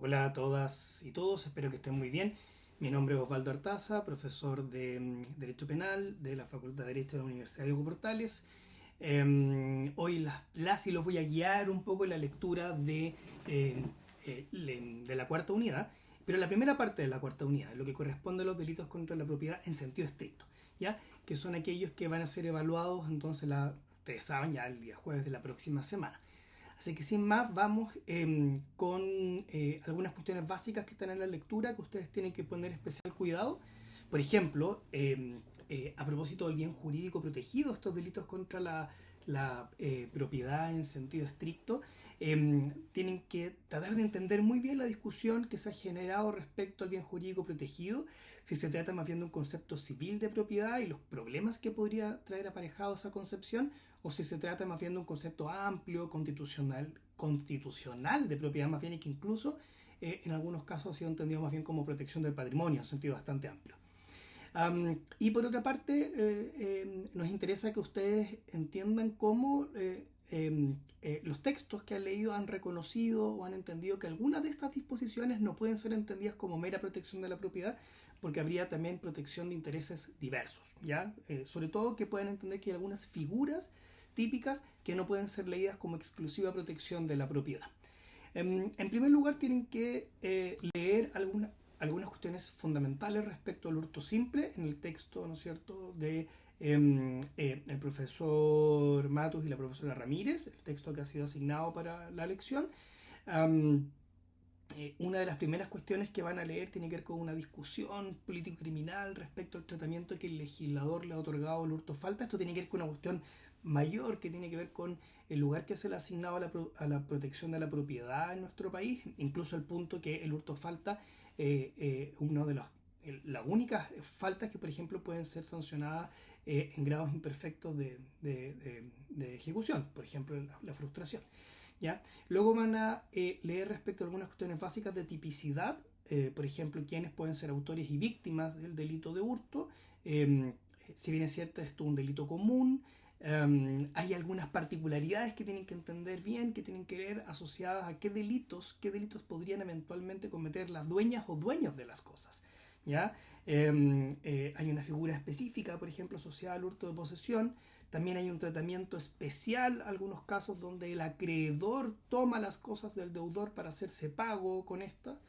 Hola a todas y todos, espero que estén muy bien. Mi nombre es Osvaldo Artaza, profesor de Derecho Penal de la Facultad de Derecho de la Universidad Diego Portales. Hoy las y los voy a guiar un poco en la lectura de la cuarta unidad, pero la primera parte de la cuarta unidad, lo que corresponde a los delitos contra la propiedad en sentido estricto, ¿ya? Que son aquellos que van a ser evaluados, entonces, ustedes saben, ya el día jueves de la próxima semana. Así que sin más, vamos con algunas cuestiones básicas que están en la lectura que ustedes tienen que poner especial cuidado. Por ejemplo, a propósito del bien jurídico protegido, estos delitos contra la propiedad en sentido estricto, tienen que tratar de entender muy bien la discusión que se ha generado respecto al bien jurídico protegido, si se trata más bien de un concepto civil de propiedad y los problemas que podría traer aparejado esa concepción, o si se trata más bien de un concepto amplio, constitucional de propiedad más bien, y que incluso en algunos casos ha sido entendido más bien como protección del patrimonio en un sentido bastante amplio. Y por otra parte, nos interesa que ustedes entiendan cómo los textos que han leído han reconocido o han entendido que algunas de estas disposiciones no pueden ser entendidas como mera protección de la propiedad, porque habría también protección de intereses diversos, ¿ya? Sobre todo que puedan entender que hay algunas figuras típicas que no pueden ser leídas como exclusiva protección de la propiedad. En primer lugar, tienen que leer algunas cuestiones fundamentales respecto al hurto simple en el texto, ¿no es cierto?, de el profesor Matus y la profesora Ramírez, el texto que ha sido asignado para la lección. Um, una de las primeras cuestiones que van a leer tiene que ver con una discusión político-criminal respecto al tratamiento que el legislador le ha otorgado al hurto falta. Esto tiene que ver con una cuestión mayor que tiene que ver con el lugar que se le ha asignado a la protección de la propiedad en nuestro país, incluso el punto que el hurto falta, uno de los las únicas faltas que, por ejemplo, pueden ser sancionadas en grados imperfectos de ejecución, por ejemplo, la frustración. ¿Ya? Luego van a leer respecto a algunas cuestiones básicas de tipicidad, por ejemplo, quiénes pueden ser autores y víctimas del delito de hurto. Si bien es cierto, esto es un delito común, hay algunas particularidades que tienen que entender bien, que tienen que ver asociadas a qué delitos podrían eventualmente cometer las dueñas o dueños de las cosas. ¿Ya? Hay una figura específica, por ejemplo, asociada al hurto de posesión. También hay un tratamiento especial, algunos casos donde el acreedor toma las cosas del deudor para hacerse pago con esta.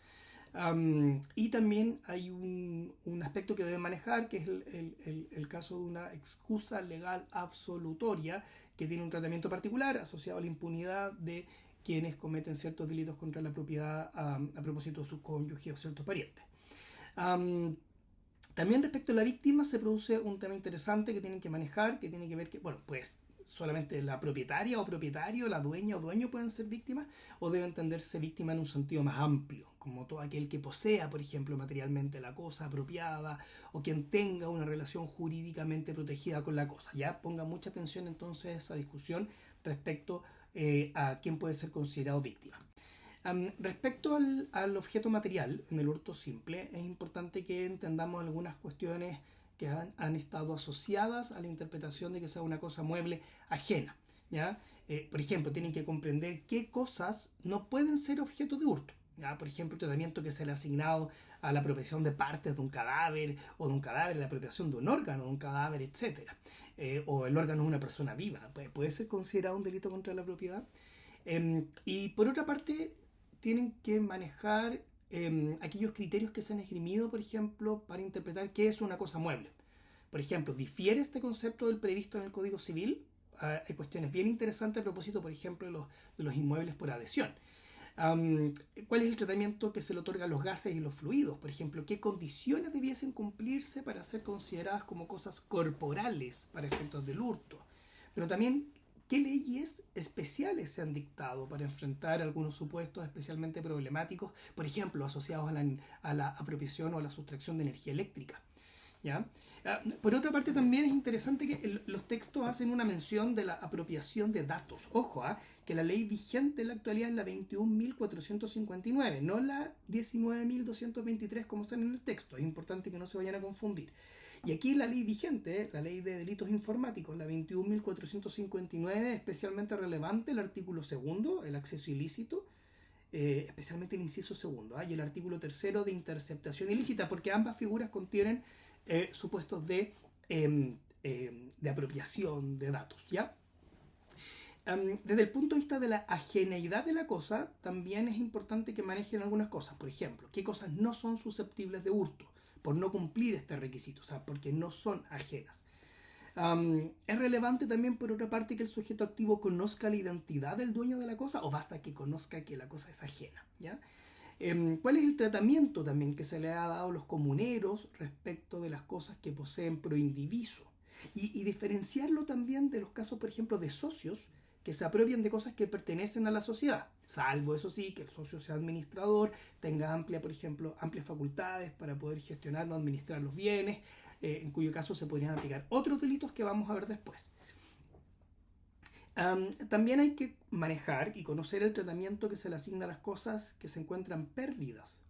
Y también hay un aspecto que debe manejar, que es el caso de una excusa legal absolutoria, que tiene un tratamiento particular asociado a la impunidad de quienes cometen ciertos delitos contra la propiedad a propósito de sus cónyuges o ciertos parientes. También respecto a la víctima se produce un tema interesante que tienen que manejar, que tiene que ver que, bueno, pues solamente la propietaria o propietario, la dueña o dueño pueden ser víctimas, o debe entenderse víctima en un sentido más amplio, como todo aquel que posea, por ejemplo, materialmente la cosa apropiada, o quien tenga una relación jurídicamente protegida con la cosa. Ya ponga mucha atención entonces a esa discusión respecto a quién puede ser considerado víctima. Respecto al objeto material en el hurto simple, es importante que entendamos algunas cuestiones que han estado asociadas a la interpretación de que sea una cosa mueble ajena. ¿Ya? Por ejemplo, tienen que comprender qué cosas no pueden ser objeto de hurto. ¿Ya? Por ejemplo, el tratamiento que se le ha asignado a la apropiación de partes de un cadáver, o de un cadáver, la apropiación de un órgano de un cadáver, etc. O el órgano de una persona viva. ¿Puede ser considerado un delito contra la propiedad? Y por otra parte, tienen que manejar aquellos criterios que se han esgrimido, por ejemplo, para interpretar qué es una cosa mueble. Por ejemplo, ¿difiere este concepto del previsto en el Código Civil? Hay cuestiones bien interesantes a propósito, por ejemplo, de los inmuebles por adhesión. ¿Cuál es el tratamiento que se le otorga a los gases y los fluidos? Por ejemplo, ¿qué condiciones debiesen cumplirse para ser consideradas como cosas corporales para efectos del hurto? Pero también, ¿qué leyes especiales se han dictado para enfrentar algunos supuestos especialmente problemáticos, por ejemplo, asociados a la apropiación o a la sustracción de energía eléctrica? ¿Ya? Por otra parte, también es interesante que los textos hacen una mención de la apropiación de datos. Ojo, que la ley vigente en la actualidad es la 21.459, no la 19.223 como están en el texto. Es importante que no se vayan a confundir. Y aquí la ley vigente, la ley de delitos informáticos, la 21.459, es especialmente relevante el artículo segundo, el acceso ilícito, especialmente el inciso segundo, y el artículo tercero de interceptación ilícita, porque ambas figuras contienen supuestos de apropiación de datos, ¿ya? Desde el punto de vista de la ajeneidad de la cosa, también es importante que manejen algunas cosas. Por ejemplo, qué cosas no son susceptibles de hurto por no cumplir este requisito, o sea, porque no son ajenas. Es relevante también, por otra parte, que el sujeto activo conozca la identidad del dueño de la cosa, o basta que conozca que la cosa es ajena, ¿ya? ¿Cuál es el tratamiento también que se le ha dado a los comuneros respecto de las cosas que poseen pro indiviso? Y diferenciarlo también de los casos, por ejemplo, de socios que se apropian de cosas que pertenecen a la sociedad, salvo, eso sí, que el socio sea administrador, tenga por ejemplo, amplias facultades para poder gestionar o administrar los bienes, en cuyo caso se podrían aplicar otros delitos que vamos a ver después. También hay que manejar y conocer el tratamiento que se le asigna a las cosas que se encuentran perdidas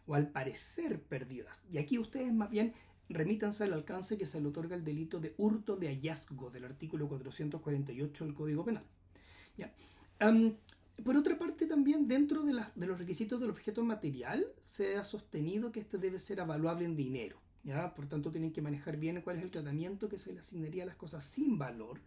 o al parecer perdidas. Y aquí ustedes más bien remítanse al alcance que se le otorga el delito de hurto de hallazgo del artículo 448 del Código Penal. ¿Ya? Por otra parte, también dentro de los requisitos del objeto material se ha sostenido que este debe ser avaluable en dinero, ¿ya? Por tanto, tienen que manejar bien cuál es el tratamiento que se le asignaría a las cosas sin valor,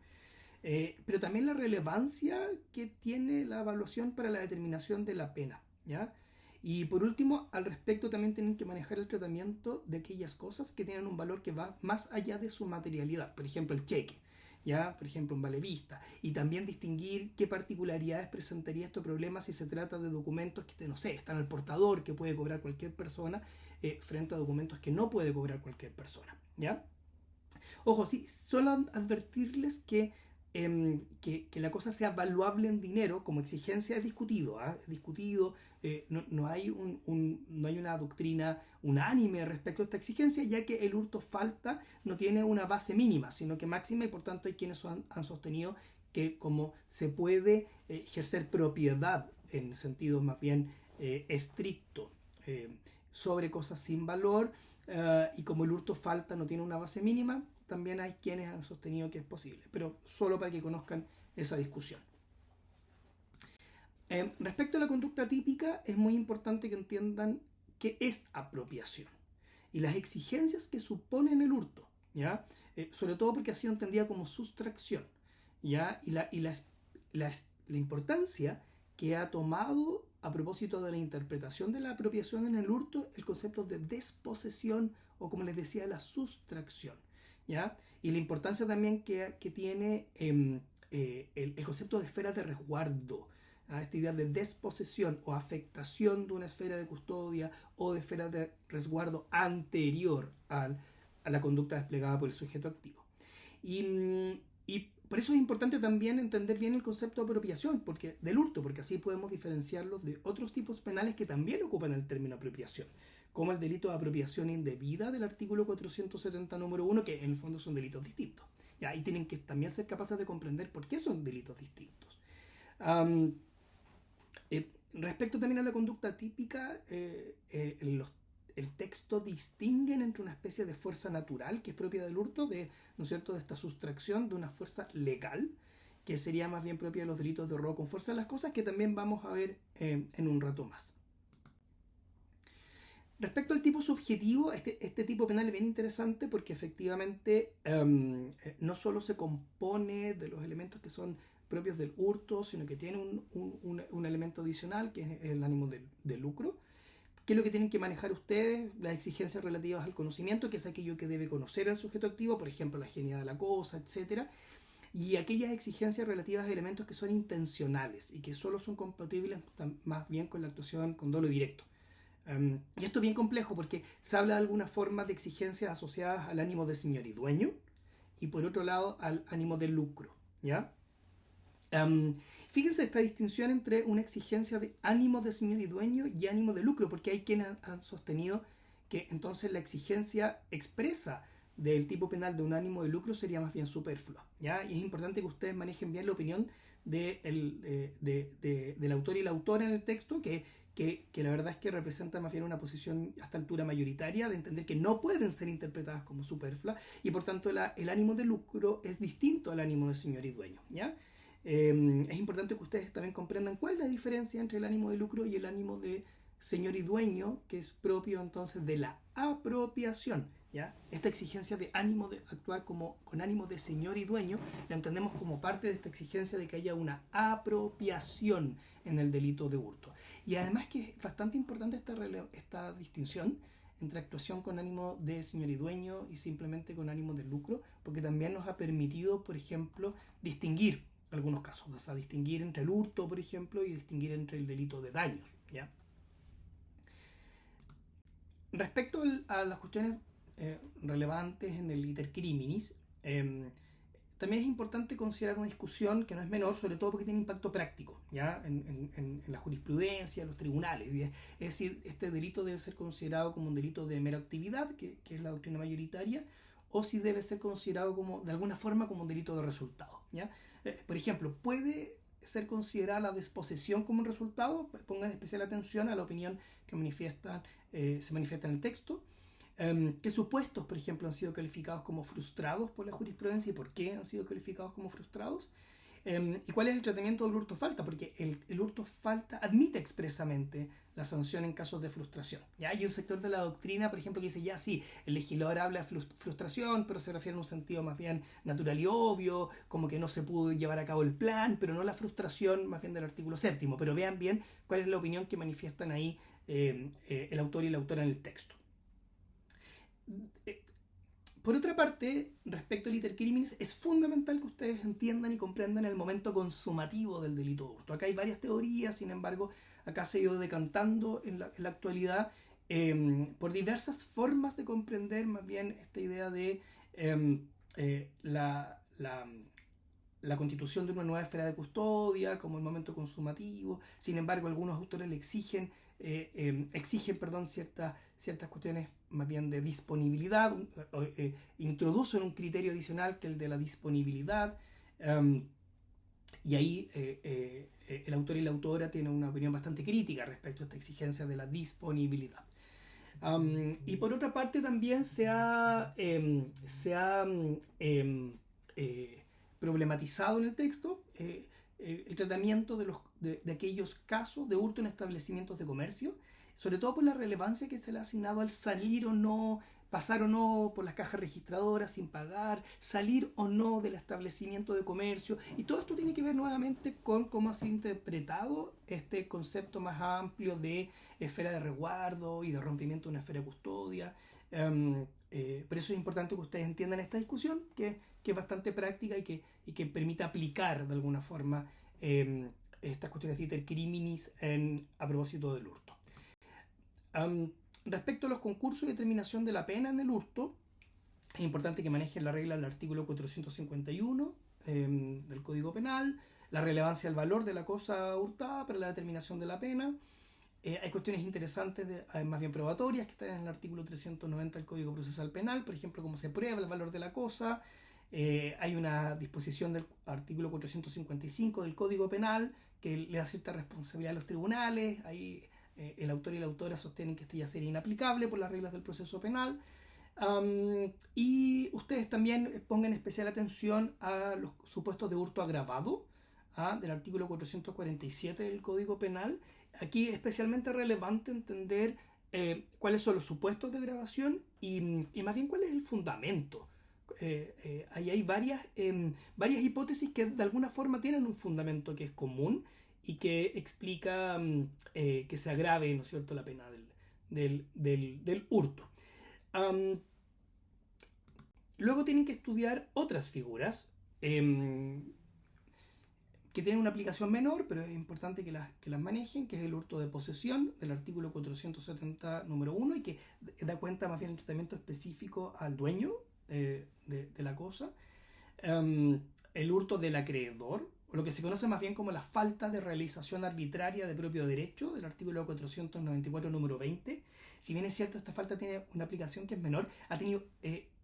pero también la relevancia que tiene la evaluación para la determinación de la pena, ¿ya? Y por último, al respecto también tienen que manejar el tratamiento de aquellas cosas que tienen un valor que va más allá de su materialidad, por ejemplo el cheque, ¿ya? Por ejemplo un vale vista, y también distinguir qué particularidades presentaría este problema si se trata de documentos que, no sé, están al portador, que puede cobrar cualquier persona, frente a documentos que no puede cobrar cualquier persona, ¿ya? Ojo, sí, solo advertirles que la cosa sea valuable en dinero como exigencia es discutido, es discutido, no hay una doctrina unánime respecto a esta exigencia, ya que el hurto falta no tiene una base mínima, sino que máxima, y por tanto hay quienes han sostenido que como se puede ejercer propiedad en sentido más bien estricto sobre cosas sin valor, y como el hurto falta no tiene una base mínima, también hay quienes han sostenido que es posible, pero solo para que conozcan esa discusión. Respecto a la conducta típica, es muy importante que entiendan qué es apropiación y las exigencias que suponen el hurto, ¿ya? Sobre todo porque ha sido entendida como sustracción, ¿ya? Y la importancia que ha tomado a propósito de la interpretación de la apropiación en el hurto el concepto de desposesión, o como les decía, la sustracción, ¿ya? Y la importancia también que tiene el concepto de esfera de resguardo, esta idea de desposesión o afectación de una esfera de custodia o de esfera de resguardo anterior a la conducta desplegada por el sujeto activo. Y por eso es importante también entender bien el concepto de apropiación del hurto, porque así podemos diferenciarlos de otros tipos penales que también ocupan el término apropiación, como el delito de apropiación indebida del artículo 470 número 1, que en el fondo son delitos distintos. ¿Ya? Y tienen que también ser capaces de comprender por qué son delitos distintos. Respecto también a la conducta típica, el texto distinguen entre una especie de fuerza natural que es propia del hurto, ¿no es cierto?, de esta sustracción, de una fuerza legal que sería más bien propia de los delitos de robo con fuerza de las cosas, que también vamos a ver en un rato más. Respecto al tipo subjetivo, este tipo penal es bien interesante porque efectivamente no solo se compone de los elementos que son propios del hurto, sino que tiene un elemento adicional que es el ánimo de lucro. ¿Qué es lo que tienen que manejar ustedes? Las exigencias relativas al conocimiento, que es aquello que debe conocer al sujeto activo, por ejemplo, la genialidad de la cosa, etc. Y aquellas exigencias relativas a elementos que son intencionales y que solo son compatibles más bien con la actuación con dolo directo. Y esto es bien complejo porque se habla de alguna forma de exigencias asociadas al ánimo de señor y dueño, y por otro lado al ánimo de lucro, ¿ya? Fíjense esta distinción entre una exigencia de ánimo de señor y dueño y ánimo de lucro, porque hay quienes han sostenido que entonces la exigencia expresa del tipo penal de un ánimo de lucro sería más bien superflua, ¿ya? Y es importante que ustedes manejen bien la opinión del autor y la autora en el texto, que la verdad es que representa más bien una posición a esta altura mayoritaria de entender que no pueden ser interpretadas como superfluas, y por tanto el ánimo de lucro es distinto al ánimo de señor y dueño, ¿ya? es importante que ustedes también comprendan cuál es la diferencia entre el ánimo de lucro y el ánimo de señor y dueño, que es propio entonces de la apropiación. ¿Ya? Esta exigencia de ánimo de actuar con ánimo de señor y dueño la entendemos como parte de esta exigencia de que haya una apropiación en el delito de hurto. Y además que es bastante importante esta distinción entre actuación con ánimo de señor y dueño y simplemente con ánimo de lucro, porque también nos ha permitido, por ejemplo, distinguir algunos casos, o sea, distinguir entre el hurto, por ejemplo, y distinguir entre el delito de daños. ¿Ya? Respecto a las cuestiones relevantes en el iter criminis, también es importante considerar una discusión que no es menor, sobre todo porque tiene impacto práctico, ¿ya? En la jurisprudencia, en los tribunales. Es decir, este delito debe ser considerado como un delito de mera actividad, que es la doctrina mayoritaria, o si debe ser considerado como, de alguna forma, como un delito de resultado, ¿ya? Por ejemplo, puede ser considerada la desposesión como un resultado. Pongan especial atención a la opinión que se manifiesta en el texto. ¿Qué supuestos, por ejemplo, han sido calificados como frustrados por la jurisprudencia y por qué han sido calificados como frustrados? ¿Y cuál es el tratamiento del hurto falta? Porque el hurto falta admite expresamente la sanción en casos de frustración. ¿Ya? Hay un sector de la doctrina, por ejemplo, que dice, ya sí, el legislador habla de frustración, pero se refiere en un sentido más bien natural y obvio, como que no se pudo llevar a cabo el plan, pero no la frustración más bien del artículo 7º. Pero vean bien cuál es la opinión que manifiestan ahí el autor y la autora en el texto. Por otra parte, respecto al iter criminis, es fundamental que ustedes entiendan y comprendan el momento consumativo del delito de hurto. Acá hay varias teorías, sin embargo, acá se ha ido decantando en la actualidad por diversas formas de comprender más bien esta idea de la constitución de una nueva esfera de custodia como el momento consumativo. Sin embargo, algunos autores le exigen ciertas cuestiones más bien de disponibilidad, introducen un criterio adicional que es el de la disponibilidad, y ahí el autor y la autora tienen una opinión bastante crítica respecto a esta exigencia de la disponibilidad. Y por otra parte también se ha problematizado en el texto el tratamiento de aquellos casos de hurto en establecimientos de comercio, sobre todo por la relevancia que se le ha asignado al salir o no, pasar o no por las cajas registradoras sin pagar, salir o no del establecimiento de comercio. Y todo esto tiene que ver nuevamente con cómo ha sido interpretado este concepto más amplio de esfera de resguardo y de rompimiento de una esfera de custodia. Por eso es importante que ustedes entiendan esta discusión, que es bastante práctica y que permite aplicar de alguna forma estas cuestiones de iter criminis a propósito del hurto. Respecto a los concursos y determinación de la pena en el hurto, es importante que manejen la regla del artículo 451 del Código Penal, la relevancia del valor de la cosa hurtada para la determinación de la pena. Hay cuestiones interesantes, más bien probatorias, que están en el artículo 390 del Código Procesal Penal, por ejemplo, cómo se prueba el valor de la cosa. Hay una disposición del artículo 455 del Código Penal que le da cierta responsabilidad a los tribunales. Ahí el autor y la autora sostienen que esto ya sería inaplicable por las reglas del proceso penal. Y ustedes también pongan especial atención a los supuestos de hurto agravado del artículo 447 del Código Penal. Aquí es especialmente relevante entender cuáles son los supuestos de agravación y más bien cuál es el fundamento. Ahí hay varias hipótesis que de alguna forma tienen un fundamento que es común y que explica que se agrave, ¿no es cierto?, la pena del hurto. Luego tienen que estudiar otras figuras que tienen una aplicación menor, pero es importante que las manejen, que es el hurto de posesión del artículo 470 número 1 y que da cuenta más bien del tratamiento específico al dueño de la cosa. El hurto del acreedor, o lo que se conoce más bien como la falta de realización arbitraria de propio derecho del artículo 494 número 20. Si bien es cierto, esta falta tiene una aplicación que es menor,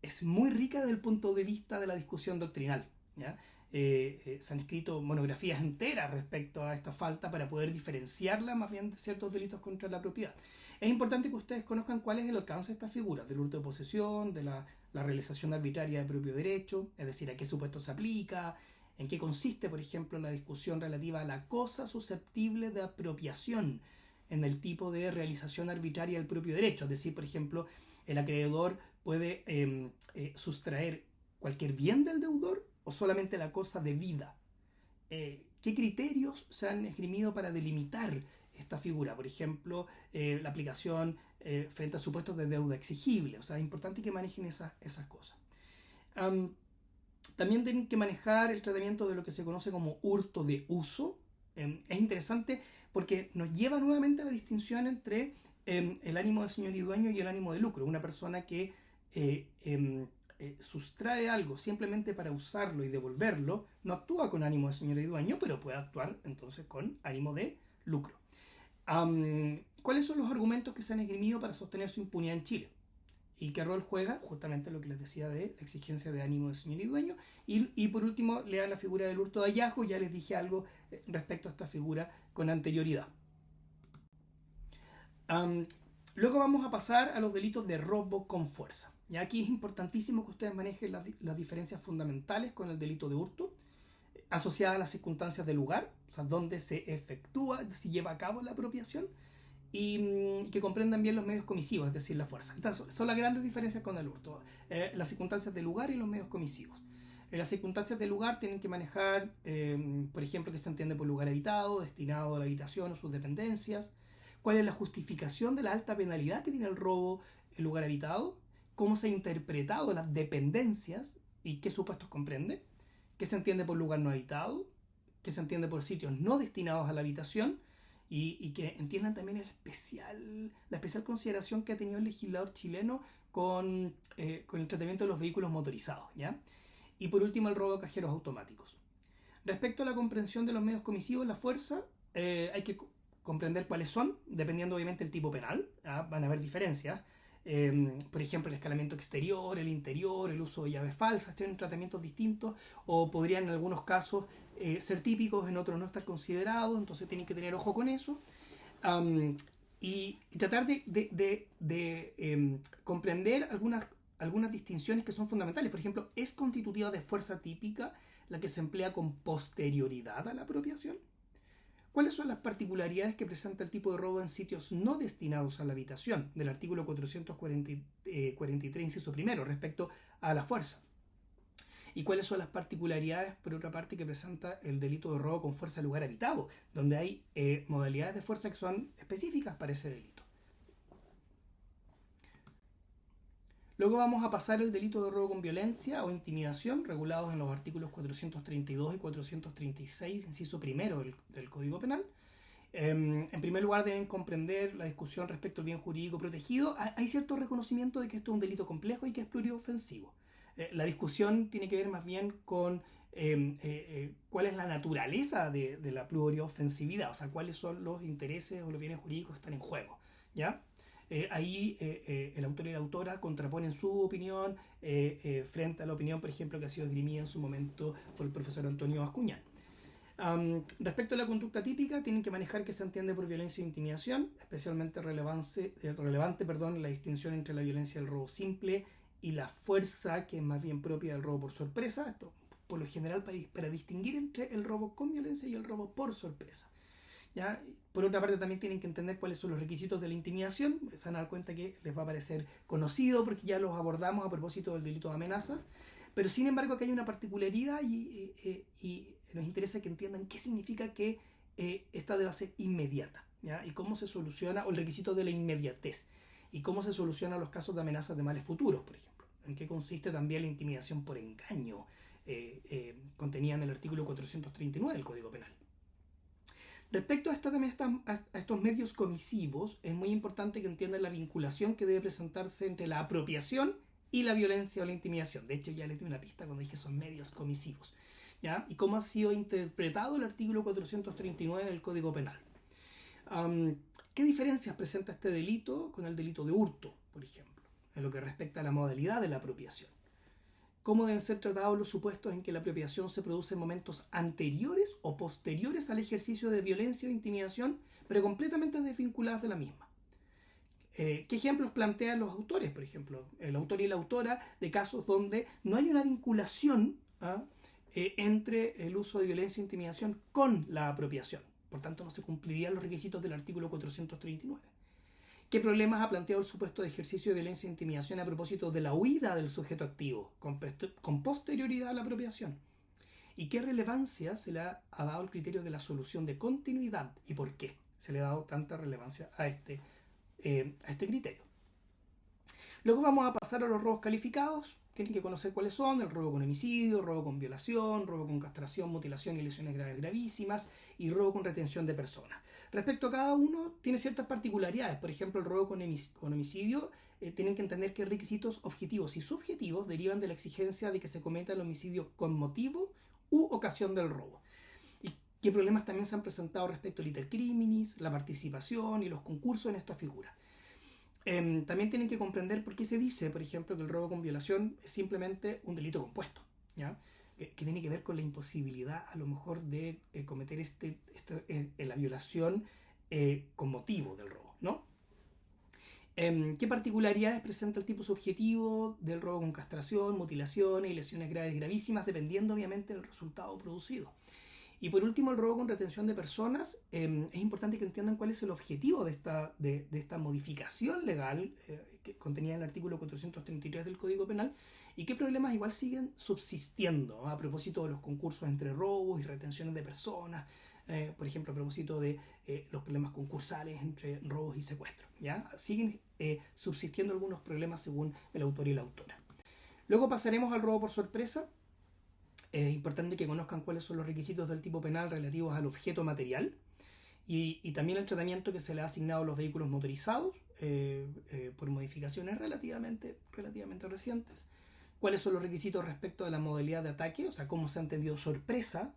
es muy rica desde el punto de vista de la discusión doctrinal, ¿ya? Se han escrito monografías enteras respecto a esta falta para poder diferenciarla más bien de ciertos delitos contra la propiedad. Es importante que ustedes conozcan cuál es el alcance de estas figuras, del hurto de posesión, de la realización arbitraria de propio derecho, es decir, a qué supuesto se aplica, ¿En qué consiste, por ejemplo, la discusión relativa a la cosa susceptible de apropiación en el tipo de realización arbitraria del propio derecho? Es decir, por ejemplo, el acreedor puede sustraer cualquier bien del deudor o solamente la cosa debida. ¿Qué criterios se han esgrimido para delimitar esta figura? Por ejemplo, la aplicación frente a supuestos de deuda exigible. O sea, es importante que manejen esas cosas. También tienen que manejar el tratamiento de lo que se conoce como hurto de uso. Es interesante porque nos lleva nuevamente a la distinción entre el ánimo de señor y dueño y el ánimo de lucro. Una persona que sustrae algo simplemente para usarlo y devolverlo, no actúa con ánimo de señor y dueño, pero puede actuar entonces con ánimo de lucro. ¿Cuáles son los argumentos que se han esgrimido para sostener su impunidad en Chile? ¿Y qué rol juega? Justamente lo que les decía de la exigencia de ánimo de señor y dueño. Y por último, lean la figura del hurto de hallazgo. Ya les dije algo respecto a esta figura con anterioridad. Luego vamos a pasar a los delitos de robo con fuerza. Y aquí es importantísimo que ustedes manejen las diferencias fundamentales con el delito de hurto, asociadas a las circunstancias del lugar, o sea, donde se efectúa, se lleva a cabo la apropiación, y que comprendan bien los medios comisivos, es decir, la fuerza. Estas son las grandes diferencias con el hurto, las circunstancias del lugar y los medios comisivos. Las circunstancias del lugar tienen que manejar, por ejemplo, qué se entiende por lugar habitado, destinado a la habitación o sus dependencias, cuál es la justificación de la alta penalidad que tiene el robo en lugar habitado, cómo se ha interpretado las dependencias y qué supuestos comprende, qué se entiende por lugar no habitado, qué se entiende por sitios no destinados a la habitación, y que entiendan también la especial consideración que ha tenido el legislador chileno con el tratamiento de los vehículos motorizados, ¿ya? Y por último, el robo de cajeros automáticos. Respecto a la comprensión de los medios comisivos, la fuerza, hay que comprender cuáles son, dependiendo obviamente del tipo penal, ¿ya? Van a haber diferencias. Por ejemplo, el escalamiento exterior, el interior, el uso de llaves falsas, tienen tratamientos distintos o podrían en algunos casos ser típicos, en otros no estar considerados, entonces tienen que tener ojo con eso. Y tratar de comprender algunas distinciones que son fundamentales. Por ejemplo, ¿es constitutiva de fuerza típica la que se emplea con posterioridad a la apropiación? ¿Cuáles son las particularidades que presenta el tipo de robo en sitios no destinados a la habitación del artículo 443, inciso primero, respecto a la fuerza? ¿Y cuáles son las particularidades, por otra parte, que presenta el delito de robo con fuerza en lugar habitado, donde hay modalidades de fuerza que son específicas para ese delito? Luego vamos a pasar el delito de robo con violencia o intimidación, regulados en los artículos 432 y 436, inciso primero del Código Penal. En primer lugar, deben comprender la discusión respecto al bien jurídico protegido. Hay cierto reconocimiento de que esto es un delito complejo y que es pluriofensivo. La discusión tiene que ver más bien con cuál es la naturaleza de la pluriofensividad, o sea, cuáles son los intereses o los bienes jurídicos que están en juego, ¿ya? Ahí el autor y la autora contraponen su opinión frente a la opinión, por ejemplo, que ha sido esgrimida en su momento por el profesor Antonio Bascuñán. Respecto a la conducta típica, tienen que manejar qué se entiende por violencia e intimidación, especialmente relevante la distinción entre la violencia y el robo simple y la fuerza, que es más bien propia del robo por sorpresa. Esto, por lo general, para distinguir entre el robo con violencia y el robo por sorpresa, ¿ya? Por otra parte, también tienen que entender cuáles son los requisitos de la intimidación. Se van a dar cuenta que les va a parecer conocido porque ya los abordamos a propósito del delito de amenazas, pero sin embargo que hay una particularidad y nos interesa que entiendan qué significa que esta debe ser inmediata, ¿ya? Y cómo se soluciona, o el requisito de la inmediatez, y cómo se solucionan los casos de amenazas de males futuros, por ejemplo. En qué consiste también la intimidación por engaño, contenida en el artículo 439 del Código Penal. Respecto a estos medios comisivos, es muy importante que entiendan la vinculación que debe presentarse entre la apropiación y la violencia o la intimidación. De hecho, ya les di una pista cuando dije son medios comisivos, ¿ya? Y cómo ha sido interpretado el artículo 439 del Código Penal. ¿Qué diferencias presenta este delito con el delito de hurto, por ejemplo, en lo que respecta a la modalidad de la apropiación? ¿Cómo deben ser tratados los supuestos en que la apropiación se produce en momentos anteriores o posteriores al ejercicio de violencia o intimidación, pero completamente desvinculadas de la misma? ¿Qué ejemplos plantean los autores? Por ejemplo, el autor y la autora de casos donde no hay una vinculación entre el uso de violencia e intimidación con la apropiación. Por tanto, no se cumplirían los requisitos del artículo 439. ¿Qué problemas ha planteado el supuesto de ejercicio de violencia e intimidación a propósito de la huida del sujeto activo con posterioridad a la apropiación? ¿Y qué relevancia se le ha dado al criterio de la solución de continuidad y por qué se le ha dado tanta relevancia a este criterio? Luego vamos a pasar a los robos calificados. Tienen que conocer cuáles son: el robo con homicidio, robo con violación, robo con castración, mutilación y lesiones graves gravísimas, y robo con retención de personas. Respecto a cada uno, tiene ciertas particularidades. Por ejemplo, el robo con homicidio, tienen que entender que requisitos objetivos y subjetivos derivan de la exigencia de que se cometa el homicidio con motivo u ocasión del robo. ¿Y qué problemas también se han presentado respecto al iter criminis, la participación y los concursos en esta figura? También tienen que comprender por qué se dice, por ejemplo, que el robo con violación es simplemente un delito compuesto, ¿ya? Que tiene que ver con la imposibilidad, a lo mejor, de cometer la violación con motivo del robo, ¿no? ¿Qué particularidades presenta el tipo subjetivo del robo con castración, mutilaciones y lesiones graves gravísimas, dependiendo obviamente del resultado producido? Y por último, el robo con retención de personas. Es importante que entiendan cuál es el objetivo de esta modificación legal que contenida en el artículo 433 del Código Penal, y qué problemas igual siguen subsistiendo a propósito de los concursos entre robos y retenciones de personas, por ejemplo, a propósito de los problemas concursales entre robos y secuestros, ¿ya? Siguen subsistiendo algunos problemas según el autor y la autora. Luego pasaremos al robo por sorpresa. Es importante que conozcan cuáles son los requisitos del tipo penal relativos al objeto material y también el tratamiento que se le ha asignado a los vehículos motorizados por modificaciones relativamente recientes. Cuáles son los requisitos respecto a la modalidad de ataque, o sea, cómo se ha entendido sorpresa,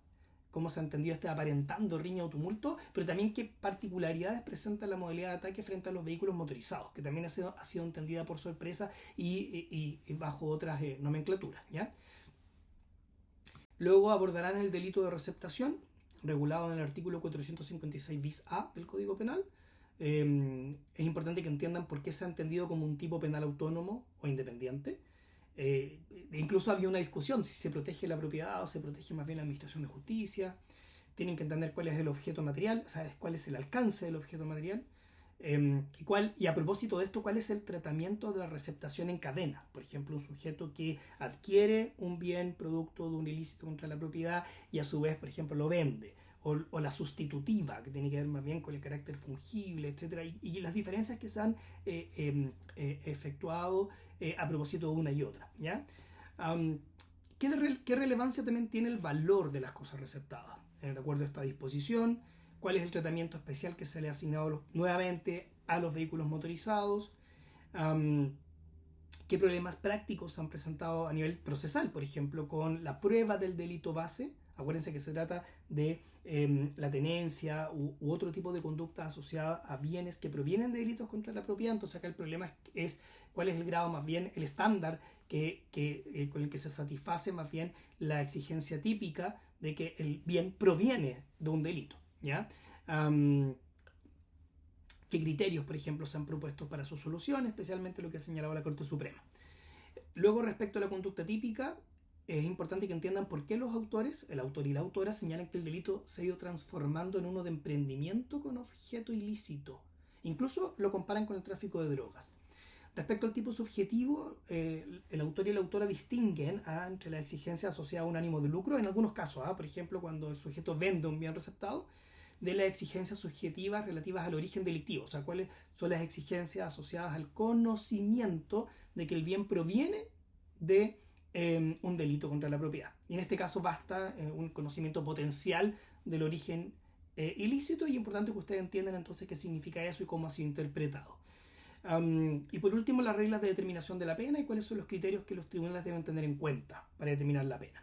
cómo se ha entendido aparentando riña o tumulto, pero también qué particularidades presenta la modalidad de ataque frente a los vehículos motorizados, que también ha sido entendida por sorpresa y bajo otras nomenclaturas, ¿ya? Luego abordarán el delito de receptación, regulado en el artículo 456 bis A del Código Penal. Es importante que entiendan por qué se ha entendido como un tipo penal autónomo o independiente. Incluso había una discusión si se protege la propiedad o se protege más bien la administración de justicia. Tienen que entender cuál es el objeto material, o sea, cuál es el alcance del objeto material. Y a propósito de esto, ¿cuál es el tratamiento de la receptación en cadena? Por ejemplo, un sujeto que adquiere un bien producto de un ilícito contra la propiedad y a su vez, por ejemplo, lo vende. O la sustitutiva, que tiene que ver más bien con el carácter fungible, etc. Y las diferencias que se han efectuado a propósito de una y otra, ¿ya? ¿Qué relevancia también tiene el valor de las cosas receptadas? De acuerdo a esta disposición, ¿cuál es el tratamiento especial que se le ha asignado nuevamente a los vehículos motorizados? ¿Qué problemas prácticos se han presentado a nivel procesal? Por ejemplo, con la prueba del delito base. Acuérdense que se trata de la tenencia u otro tipo de conducta asociada a bienes que provienen de delitos contra la propiedad. Entonces acá el problema es cuál es el grado, más bien el estándar con el que se satisface más bien la exigencia típica de que el bien proviene de un delito, ¿ya? ¿Qué criterios, por ejemplo, se han propuesto para su solución? Especialmente lo que ha señalado la Corte Suprema. Luego, respecto a la conducta típica, es importante que entiendan por qué los autores, el autor y la autora, señalan que el delito se ha ido transformando en uno de emprendimiento con objeto ilícito. Incluso lo comparan con el tráfico de drogas. Respecto al tipo subjetivo, el autor y la autora distinguen entre la exigencia asociada a un ánimo de lucro, en algunos casos, por ejemplo, cuando el sujeto vende un bien receptado, de las exigencias subjetivas relativas al origen delictivo, o sea, cuáles son las exigencias asociadas al conocimiento de que el bien proviene de un delito contra la propiedad. Y en este caso basta un conocimiento potencial del origen ilícito, y es importante que ustedes entiendan entonces qué significa eso y cómo ha sido interpretado. Y por último, las reglas de determinación de la pena y cuáles son los criterios que los tribunales deben tener en cuenta para determinar la pena.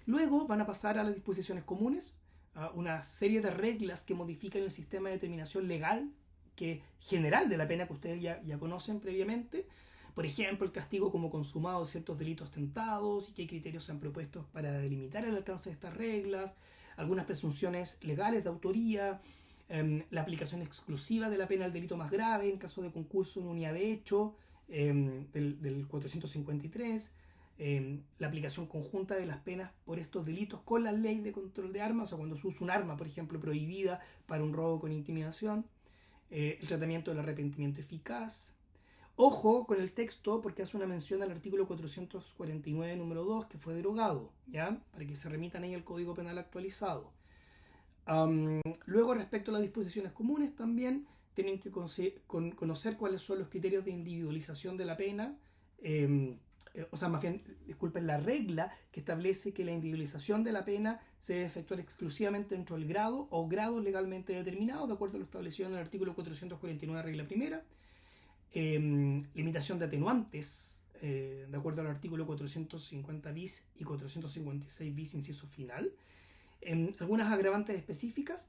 Luego van a pasar a las disposiciones comunes, una serie de reglas que modifican el sistema de determinación legal general de la pena que ustedes ya conocen previamente. Por ejemplo, el castigo como consumado de ciertos delitos tentados y qué criterios se han propuesto para delimitar el alcance de estas reglas, algunas presunciones legales de autoría, la aplicación exclusiva de la pena al delito más grave en caso de concurso en unidad de hecho del 453, la aplicación conjunta de las penas por estos delitos con la ley de control de armas, o sea, cuando se usa un arma, por ejemplo, prohibida para un robo con intimidación, el tratamiento del arrepentimiento eficaz. Ojo con el texto porque hace una mención al artículo 449, número 2, que fue derogado, ¿ya? Para que se remitan ahí al Código Penal actualizado. Luego, respecto a las disposiciones comunes, también tienen que conocer cuáles son los criterios de individualización de la pena. O sea, más bien, disculpen, la regla que establece que la individualización de la pena se debe efectuar exclusivamente dentro del grado o grados legalmente determinados, de acuerdo a lo establecido en el artículo 449, regla primera. Limitación de atenuantes, de acuerdo al artículo 450 bis y 456 bis, inciso final. Algunas agravantes específicas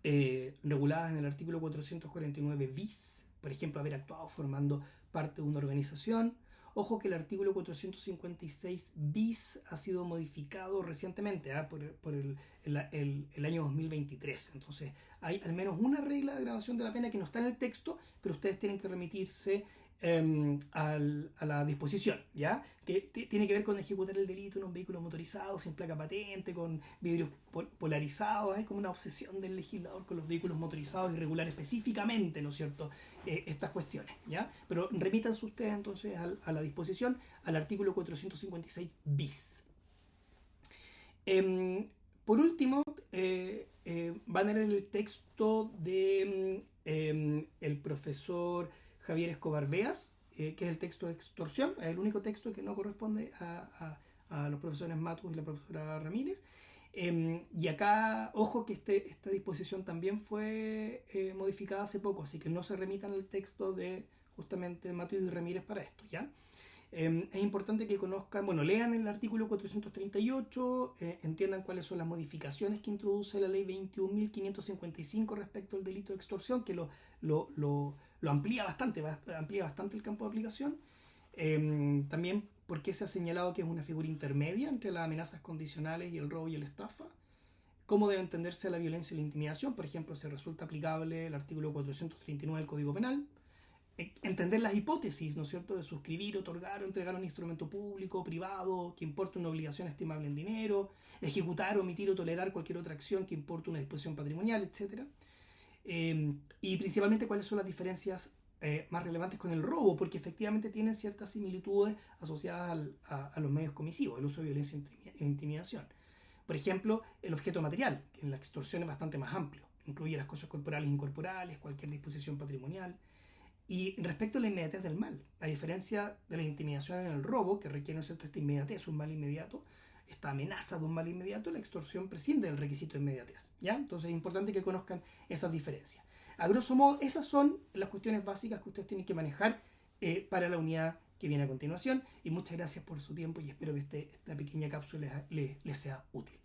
reguladas en el artículo 449 bis, por ejemplo, haber actuado formando parte de una organización. Ojo que el artículo 456 bis ha sido modificado recientemente, por el año 2023. Entonces hay al menos una regla de agravación de la pena que no está en el texto, pero ustedes tienen que remitirse a la disposición, ¿ya? Que tiene que ver con ejecutar el delito en un vehículo motorizado, sin placa patente, con vidrios polarizados. Hay como una obsesión del legislador con los vehículos motorizados y regular específicamente, ¿no es cierto?, estas cuestiones, ¿ya? Pero remítanse ustedes entonces a la disposición, al artículo 456 bis. Por último, van a leer el texto de el profesor Javier Escobar Beas, que es el texto de extorsión, es el único texto que no corresponde a los profesores Matus y la profesora Ramírez. Y acá, ojo que esta disposición también fue modificada hace poco, así que no se remitan al texto de justamente Matus y Ramírez para esto, ¿ya? Es importante que conozcan, bueno, lean el artículo 438, entiendan cuáles son las modificaciones que introduce la ley 21.555 respecto al delito de extorsión, que lo amplía bastante el campo de aplicación. También porque se ha señalado que es una figura intermedia entre las amenazas condicionales y el robo y la estafa. Cómo debe entenderse la violencia y la intimidación, por ejemplo, si resulta aplicable el artículo 439 del Código Penal. Entender las hipótesis, ¿no es cierto?, de suscribir, otorgar o entregar un instrumento público o privado que importe una obligación estimable en dinero, ejecutar, omitir o tolerar cualquier otra acción que importe una disposición patrimonial, etc. Y principalmente cuáles son las diferencias más relevantes con el robo, porque efectivamente tienen ciertas similitudes asociadas a los medios comisivos, el uso de violencia e intimidación. Por ejemplo, el objeto material, que en la extorsión es bastante más amplio, incluye las cosas corporales e incorporales, cualquier disposición patrimonial. Y respecto a la inmediatez del mal, a diferencia de la intimidación en el robo, que requiere, ¿no es cierto?, esta inmediatez, un mal inmediato, esta amenaza de un mal inmediato, la extorsión prescinde del requisito de inmediatez, ¿ya? Entonces es importante que conozcan esas diferencias. A grosso modo, esas son las cuestiones básicas que ustedes tienen que manejar para la unidad que viene a continuación. Y muchas gracias por su tiempo y espero que esta pequeña cápsula les sea útil.